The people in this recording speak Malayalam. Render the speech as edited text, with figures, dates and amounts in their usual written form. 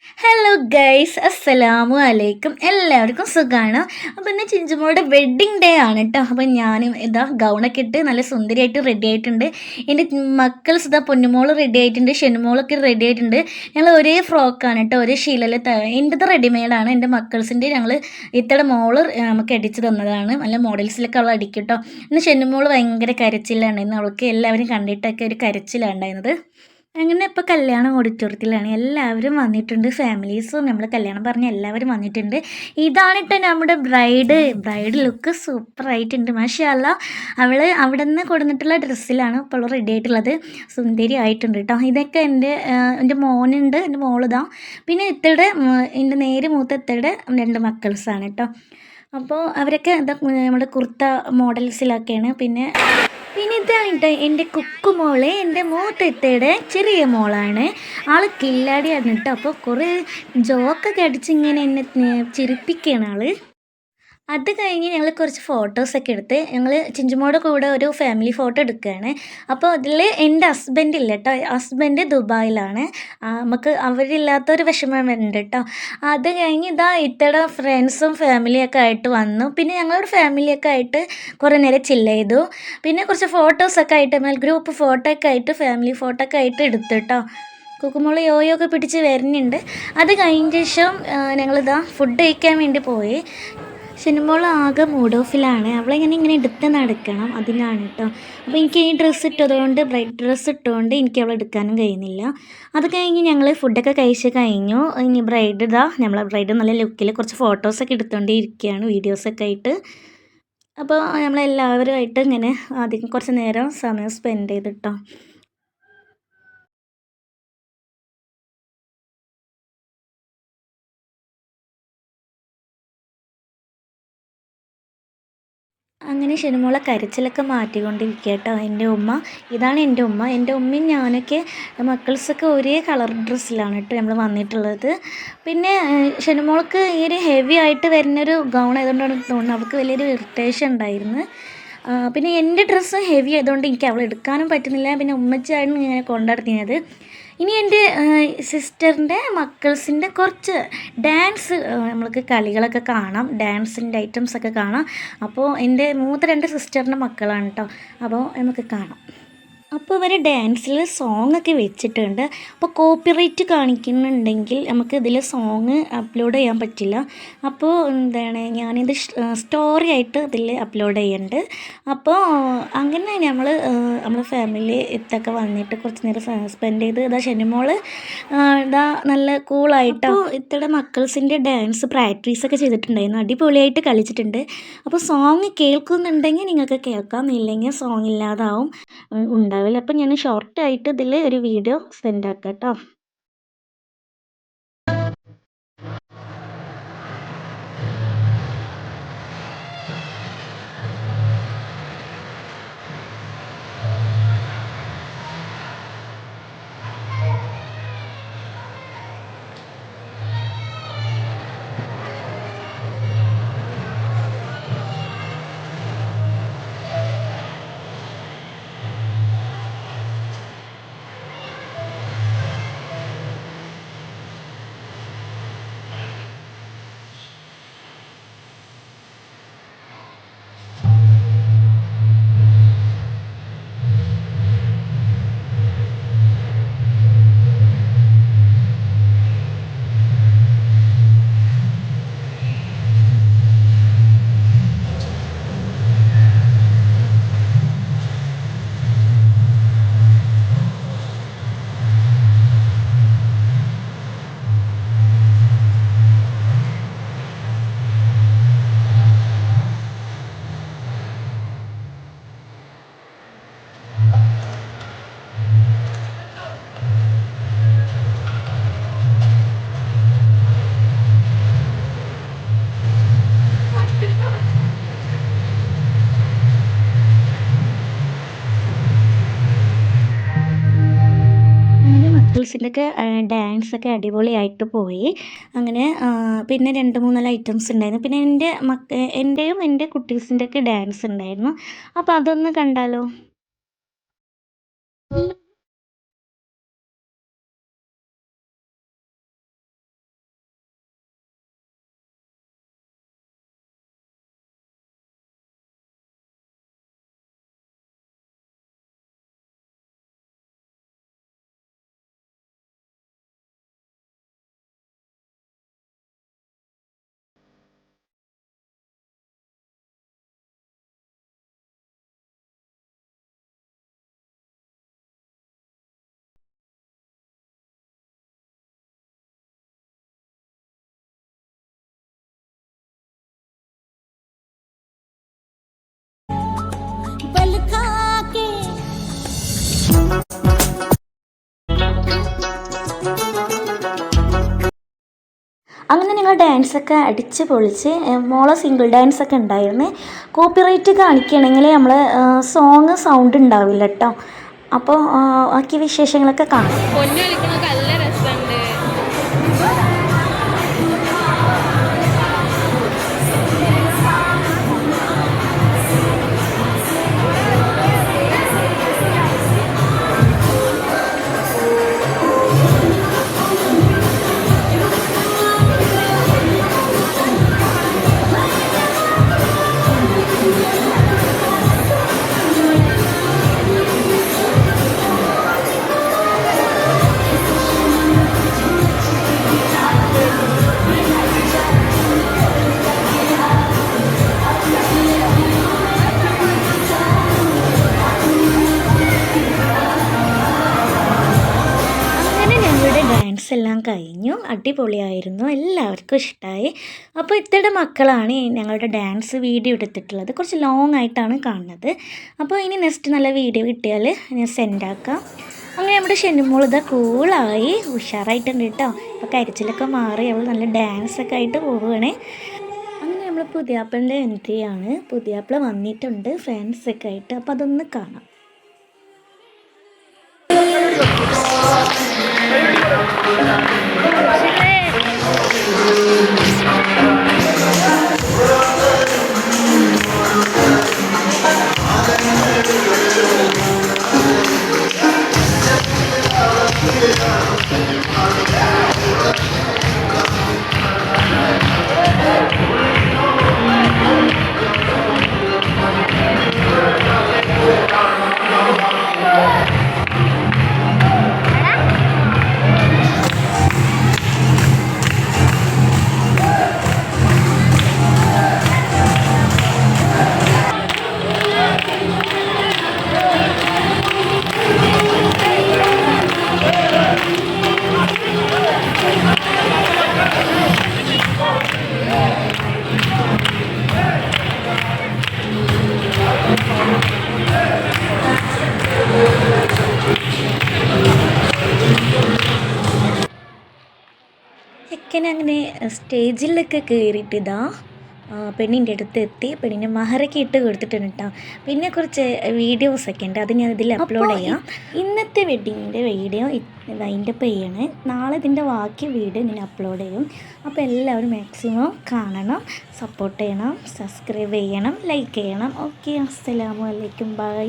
ഹലോ ഗൈസ്, അസ്സലാമു അലൈക്കും. എല്ലാവർക്കും സുഖമാണ്. അപ്പോൾ ഇന്ന് ചിഞ്ചുമോളുടെ വെഡ്ഡിങ് ഡേ ആണ് കേട്ടോ. അപ്പോൾ ഞാനും ഇതാ ഗൗണൊക്കെ ഇട്ട് നല്ല സുന്ദരിയായിട്ട് റെഡി ആയിട്ടുണ്ട്. എൻ്റെ മക്കൾസ് ഇതാ പൊന്നുമോൾ റെഡി ആയിട്ടുണ്ട്, ഷെനുമോളൊക്കെ റെഡി ആയിട്ടുണ്ട്. ഞങ്ങൾ ഒരേ ഫ്രോക്കാണ് കേട്ടോ, ഒരേ ശീലയിൽ. എൻ്റെത് റെഡിമെയ്ഡാണ്, എൻ്റെ മക്കൾസിൻ്റെ ഞങ്ങൾ ഇത്തടെ മോള് നമുക്ക് അടിച്ച് തന്നതാണ്. നല്ല മോഡൽസിലൊക്കെ അവൾ അടിക്കും കേട്ടോ. ഇന്ന് ഷെനുമോൾ ഭയങ്കര കരച്ചിലാണ്, ഇന്ന് അവൾക്ക് എല്ലാവരും കണ്ടിട്ടൊക്കെ ഒരു കരച്ചിലാണ് ഉണ്ടായിരുന്നത്. അങ്ങനെ ഇപ്പോൾ കല്യാണം ഓഡിറ്റോറിയത്തിലാണ്, എല്ലാവരും വന്നിട്ടുണ്ട്. ഫാമിലീസും നമ്മൾ കല്യാണം പറഞ്ഞ എല്ലാവരും വന്നിട്ടുണ്ട്. ഇതാണ് കേട്ടോ നമ്മുടെ ബ്രൈഡ് ലുക്ക് സൂപ്പറായിട്ടുണ്ട്, മാഷാ അല്ലാ. അവൾ അവിടെ നിന്ന് കൊടുന്നിട്ടുള്ള ഡ്രസ്സിലാണ് ഇപ്പോൾ റെഡി ആയിട്ടുള്ളത്. സുന്ദരി ആയിട്ടുണ്ട് കേട്ടോ. ഇതൊക്കെ എൻ്റെ മോനുണ്ട്, എൻ്റെ മോളിതാ. പിന്നെ ഇത്തയുടെ എൻ്റെ നേരെ മൂത്ത ഇത്തയുടെ രണ്ട് മക്കൾസാണ് കേട്ടോ. അപ്പോൾ അവരൊക്കെ എന്താ നമ്മുടെ കുർത്ത മോഡൽസിലൊക്കെയാണ്. പിന്നെ ഇതാണ് കേട്ടോ എൻ്റെ കുക്കുമോള്, എൻ്റെ മൂത്തത്തയുടെ ചെറിയ മോളാണ്. ആൾ കില്ലാടിയാണ് കേട്ടോ. അപ്പോൾ കുറേ ജോക്കൊക്കെ അടിച്ച് ഇങ്ങനെ എന്നെ ചിരിപ്പിക്കുകയാണ് ആൾ. അത് കഴിഞ്ഞ് ഞങ്ങൾ കുറച്ച് ഫോട്ടോസൊക്കെ എടുത്ത് ഞങ്ങൾ ചിഞ്ചുമോടെ കൂടെ ഒരു ഫാമിലി ഫോട്ടോ എടുക്കുകയാണ്. അപ്പോൾ അതിൽ എൻ്റെ ഹസ്ബൻഡ് ഇല്ല കേട്ടോ, ഹസ്ബൻഡ് ദുബായിലാണ്. നമുക്ക് അവരില്ലാത്തൊരു വിഷമം ഉണ്ട് കേട്ടോ. അത് കഴിഞ്ഞ് ഇതാ ഇത്തടെ ഫ്രണ്ട്സും ഫാമിലിയൊക്കെ ആയിട്ട് വന്നു. പിന്നെ ഞങ്ങളൊരു ഫാമിലിയൊക്കെ ആയിട്ട് കുറേ നേരം ചില്ല് ചെയ്തു. പിന്നെ കുറച്ച് ഫോട്ടോസൊക്കെ ആയിട്ട് നമ്മൾ ഗ്രൂപ്പ് ഫോട്ടോ ഒക്കെ ആയിട്ട് ഫാമിലി ഫോട്ടോ ഒക്കെ ആയിട്ട് എടുത്തു കേട്ടോ. കുക്കുമോള് യോയോ ഒക്കെ പിടിച്ച് വരുന്നുണ്ട്. അത് കഴിഞ്ഞ ശേഷം ഞങ്ങളിതാ ഫുഡ് കഴിക്കാൻ വേണ്ടി പോയി. സിനിമകൾ ആകെ മൂഡ് ഓഫിലാണ്, ഇങ്ങനെ എടുത്ത് നടക്കണം, അതിനാണ് കേട്ടോ. അപ്പോൾ എനിക്ക് ഈ ഡ്രസ്സ് ഇട്ടതുകൊണ്ട്, ബ്രൈഡ് ഡ്രസ്സ് ഇട്ടുകൊണ്ട് എനിക്ക് അവളെ എടുക്കാനും കഴിയുന്നില്ല. അത് കഴിഞ്ഞ് ഞങ്ങൾ ഫുഡൊക്കെ കഴിച്ച് കഴിഞ്ഞു. ഇനി നമ്മളെ ബ്രൈഡ് നല്ല ലുക്കിൽ കുറച്ച് ഫോട്ടോസൊക്കെ എടുത്തുകൊണ്ടിരിക്കുകയാണ്, വീഡിയോസൊക്കെ ആയിട്ട്. അപ്പോൾ നമ്മളെല്ലാവരുമായിട്ട് ഇങ്ങനെ ആദ്യം കുറച്ച് നേരം സമയം സ്പെൻഡ് ചെയ്തിട്ടോ. അങ്ങനെ ഷെനുമോളെ കരച്ചിലൊക്കെ മാറ്റിക്കൊണ്ടിരിക്കുക കേട്ടോ എൻ്റെ ഉമ്മ. ഇതാണ് എൻ്റെ ഉമ്മ. എൻ്റെ ഉമ്മയും ഞാനൊക്കെ മക്കൾസൊക്കെ ഒരേ കളർ ഡ്രസ്സിലാണ് കേട്ടോ നമ്മൾ വന്നിട്ടുള്ളത്. പിന്നെ ഷെനുമോൾക്ക് ഈ ഒരു ഹെവി ആയിട്ട് വരുന്നൊരു ഗൗൺ ആയതുകൊണ്ടാണ് തോന്നുന്നത് അവൾക്ക് വലിയൊരു ഇറിറ്റേഷൻ ഉണ്ടായിരുന്നു. പിന്നെ എൻ്റെ ഡ്രസ്സ് ഹെവി ആയതുകൊണ്ട് എനിക്ക് അവൾ എടുക്കാനും പറ്റുന്നില്ല. പിന്നെ ഉമ്മച്ചിയാണ് ഇങ്ങനെ കൊണ്ടുനടത്തിയത്. ഇനി എൻ്റെ സിസ്റ്ററിൻ്റെ മക്കൾസിൻ്റെ കുറച്ച് ഡാൻസ് നമ്മൾക്ക് കളികളൊക്കെ കാണാം, ഡാൻസിൻ്റെ ഐറ്റംസൊക്കെ കാണാം. അപ്പോൾ എൻ്റെ മൂത്ത രണ്ട് സിസ്റ്ററിൻ്റെ മക്കളാണ് കേട്ടോ. അപ്പോൾ നമുക്ക് കാണാം. അപ്പോൾ ഇവർ ഡാൻസിൽ സോങ്ങൊക്കെ വെച്ചിട്ടുണ്ട്. അപ്പോൾ കോപ്പിറൈറ്റ് കാണിക്കുന്നുണ്ടെങ്കിൽ നമുക്ക് ഇതിൽ സോങ് അപ്ലോഡ് ചെയ്യാൻ പറ്റില്ല. അപ്പോൾ എന്താണ് ഞാനിത് സ്റ്റോറി ആയിട്ട് ഇതിൽ അപ്ലോഡ് ചെയ്യുന്നുണ്ട്. അപ്പോൾ അങ്ങനെ നമ്മൾ ഫാമിലി ഇത്തൊക്കെ വന്നിട്ട് കുറച്ച് നേരം സ്പെൻഡ് ചെയ്ത് ഇതാ ഷെനിമോള് ഇതാ നല്ല കൂളായിട്ടോ. ഇത്തയുടെ മക്കൾസിൻ്റെ ഡാൻസ് പ്രാക്ടീസൊക്കെ ചെയ്തിട്ടുണ്ടായിരുന്നു, അടിപൊളിയായിട്ട് കളിച്ചിട്ടുണ്ട്. അപ്പോൾ സോങ് കേൾക്കുന്നുണ്ടെങ്കിൽ നിങ്ങൾക്ക് കേൾക്കാം, ഇല്ലെങ്കിൽ സോങ് ഇല്ലാതാവും ഉണ്ടാവില്ല. അപ്പം ഞാൻ ഷോർട്ടായിട്ട് ഇതിൽ ഒരു വീഡിയോ സെൻഡ് ആക്കാം കേട്ടോ. മക്കിൾസിൻ്റെയൊക്കെ ഡാൻസൊക്കെ അടിപൊളിയായിട്ട് പോയി. അങ്ങനെ പിന്നെ 2, 3 ഐറ്റംസ് ഉണ്ടായിരുന്നു. പിന്നെ എൻ്റെയും എൻ്റെ കുട്ടീസിൻ്റെയൊക്കെ ഡാൻസ് ഉണ്ടായിരുന്നു. അപ്പോൾ അതൊന്ന് കണ്ടാലോ? അങ്ങനെ ഞങ്ങൾ ഡാൻസൊക്കെ അടിച്ച് പൊളിച്ച് മോളെ സിംഗിൾ ഡാൻസൊക്കെ ഉണ്ടായിരുന്നു. കോപ്പിറൈറ്റ് കാണിക്കുകയാണെങ്കിൽ നമ്മൾ സോങ് സൗണ്ട് ഉണ്ടാവില്ല കേട്ടോ. അപ്പോൾ ബാക്കി വിശേഷങ്ങളൊക്കെ കാണാം. നല്ല രസമുണ്ട്. ഡാൻസ് എല്ലാം കഴിഞ്ഞു, അടിപൊളിയായിരുന്നു, എല്ലാവർക്കും ഇഷ്ടമായി. അപ്പോൾ ഇത്തയുടെ മക്കളാണ് ഞങ്ങളുടെ ഡാൻസ് വീഡിയോ എടുത്തിട്ടുള്ളത്. കുറച്ച് ലോങ് ആയിട്ടാണ് കാണുന്നത്. അപ്പോൾ ഇനി നെക്സ്റ്റ് നല്ല വീഡിയോ കിട്ടിയാൽ ഞാൻ സെൻഡ് ആക്കാം. അങ്ങനെ നമ്മുടെ ഷെന്നുമോൾ ഇതാ കൂളായി ഉഷാറായിട്ടുണ്ട് കേട്ടോ. അപ്പോൾ കരച്ചിലൊക്കെ മാറി അവൾ നല്ല ഡാൻസൊക്കെ ആയിട്ട് പോവുകയാണേ. അങ്ങനെ നമ്മൾ പുതിയാപ്പിളിൻ്റെ എൻട്രി ആണ്. പുതിയാപ്പിള വന്നിട്ടുണ്ട് ഫ്രണ്ട്സൊക്കെ ആയിട്ട്. അപ്പോൾ അതൊന്ന് കാണാം. ചെക്കനങ്ങനെ സ്റ്റേജിലൊക്കെ കയറിയിട്ടിതാ പെണ്ണിൻ്റെ അടുത്ത് എത്തി. പെണ്ണിൻ്റെ മഹറൊക്കെ ഇട്ട് കൊടുത്തിട്ടുണ്ട് കേട്ടോ. പിന്നെ കുറച്ച് വീഡിയോസൊക്കെ ഉണ്ട്, അത് ഞാൻ ഇതിൽ അപ്ലോഡ് ചെയ്യാം. ഇന്നത്തെ വെഡ്ഡിങ്ങിൻ്റെ വീഡിയോ വൈൻഡപ്പ് ചെയ്യണേ. നാളെ ഇതിൻ്റെ ബാക്കി വീഡിയോ ഞാൻ അപ്ലോഡ് ചെയ്യും. അപ്പോൾ എല്ലാവരും മാക്സിമം കാണണം, സപ്പോർട്ട് ചെയ്യണം, സബ്സ്ക്രൈബ് ചെയ്യണം, ലൈക്ക് ചെയ്യണം. ഓക്കെ, അസ്സലാമു അലൈക്കും, ബൈ.